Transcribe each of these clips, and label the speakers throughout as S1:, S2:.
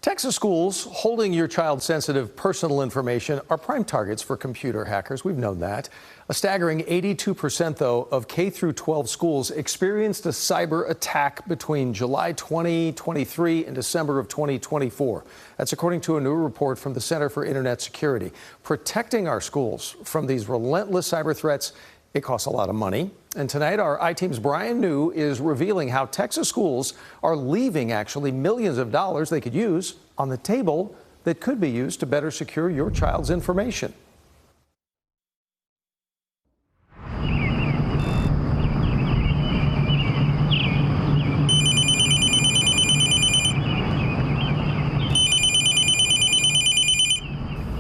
S1: Texas schools holding your child's sensitive personal information are prime targets for computer hackers. We've known that. A staggering 82%, though, of K through 12 schools experienced a cyber attack between July 2023 and December of 2024. That's according to a new report from the Center for Internet Security. Protecting our schools from these relentless cyber threats, it costs a lot of money. And tonight, our I-Team's Brian New is revealing how Texas schools are leaving actually millions of dollars they could use on the table that could be used to better secure your child's information.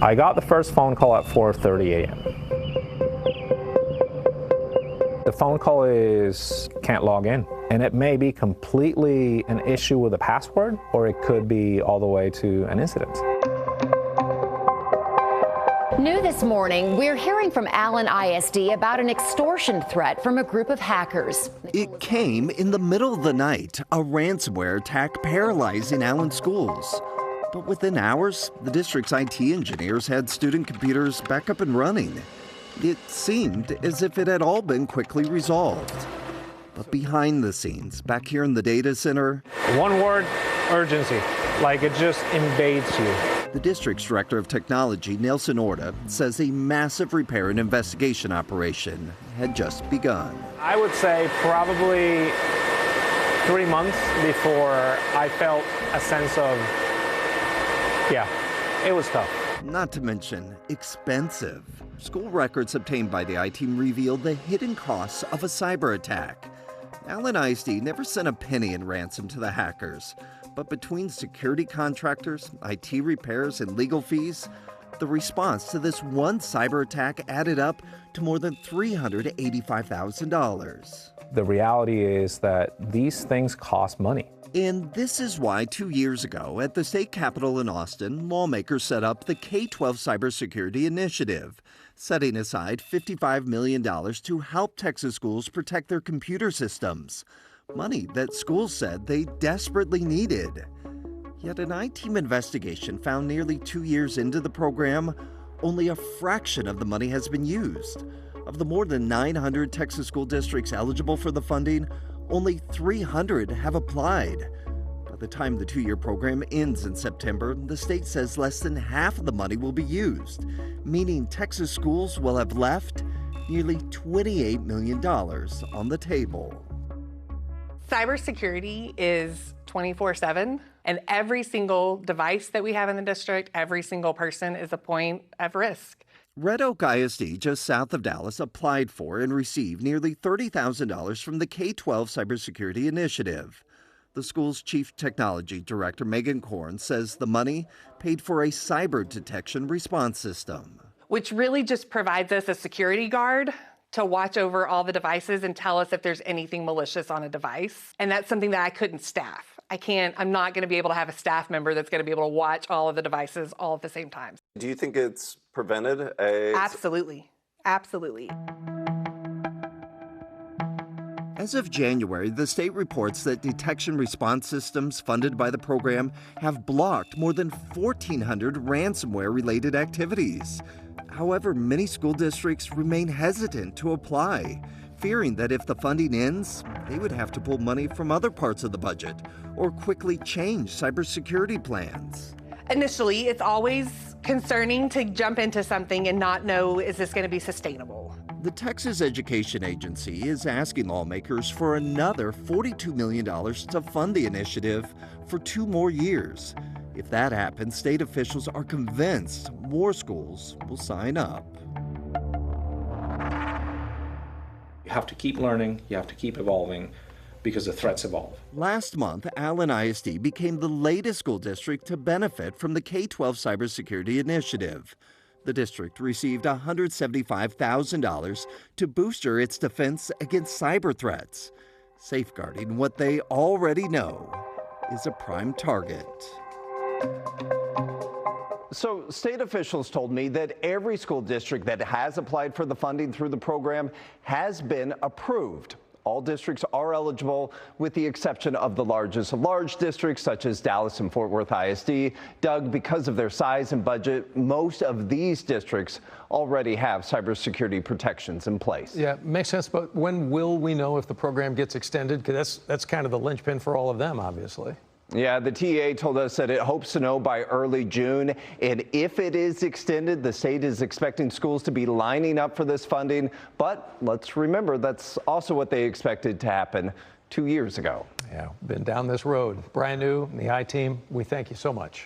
S2: I got the first phone call at 4:30 a.m. The phone call is can't log in, and it may be completely an issue with a password, or it could be all the way to an incident.
S3: New this morning, we're hearing from Allen ISD about an extortion threat from a group of hackers.
S4: It came in the middle of the night, a ransomware attack paralyzing Allen schools. But within hours, the district's IT engineers had student computers back up and running. It seemed as if it had all been quickly resolved. But behind the scenes, back here in the data center,
S2: One word, urgency. Like it just invades you.
S4: the district's director of technology, Nelson Orta, says a massive repair and investigation operation had just begun.
S2: I would say probably 3 months before I felt a sense of, yeah, it was tough.
S4: Not to mention expensive. School records obtained by the I-Team revealed the hidden costs of a cyber attack. Allen ISD never sent a penny in ransom to the hackers, but between security contractors, IT repairs, and legal fees, the response to this one cyber attack added up to more than $385,000.
S2: The reality is that these things cost money.
S4: And this is why 2 years ago at the state capitol in Austin, lawmakers set up the K-12 Cybersecurity Initiative, setting aside $55 million to help Texas schools protect their computer systems, money that schools said they desperately needed. Yet an I-Team investigation found nearly 2 years into the program, only a fraction of the money has been used. Of the more than 900 Texas school districts eligible for the funding, only 300 have applied. By the time the 2-year program ends in September, the state says less than half of the money will be used, meaning Texas schools will have left nearly $28 million on the table.
S5: Cybersecurity is 24/7, and every single device that we have in the district, every single person is a point of risk.
S4: Red Oak ISD, just south of Dallas, applied for and received nearly $30,000 from the K-12 Cybersecurity Initiative. The school's chief technology director, Megan Korn, says the money paid for a cyber detection response system,
S5: Which really just provides us a security guard to watch over all the devices and tell us if there's anything malicious on a device. And that's something that I couldn't staff. I'm not going to be able to have a staff member that's going to be able to watch all of the devices all at the same time.
S6: Do you think it's prevented a...
S5: Absolutely. Absolutely.
S4: As of January, the state reports that detection response systems funded by the program have blocked more than 1,400 ransomware-related activities. However, many school districts remain hesitant to apply, fearing that if the funding ends, they would have to pull money from other parts of the budget or quickly change cybersecurity plans.
S5: Initially, it's always concerning to jump into something and not know, is this going to be sustainable?
S4: The Texas Education Agency is asking lawmakers for another $42 million to fund the initiative for 2 more years. If that happens, state officials are convinced more schools will sign up.
S7: You have to keep learning, you have to keep evolving, because the threats evolve.
S4: Last month, Allen ISD became the latest school district to benefit from the K-12 Cybersecurity Initiative. The district received $175,000 to booster its defense against cyber threats, safeguarding what they already know is a prime target.
S8: So state officials told me that every school district that has applied for the funding through the program has been approved. All districts are eligible, with the exception of the largest of large districts, such as Dallas and Fort Worth ISD. Doug, because of their size and budget, most of these districts already have cybersecurity protections in place.
S1: Yeah, makes sense. But when will we know if the program gets extended? Because that's kind of the linchpin for all of them, obviously.
S8: Yeah, the TA told us that it hopes to know by early June. And if it is extended, the state is expecting schools to be lining up for this funding. But let's remember, that's also what they expected to happen 2 years ago.
S1: Yeah, been down this road. Brian New and the I-Team, we thank you so much.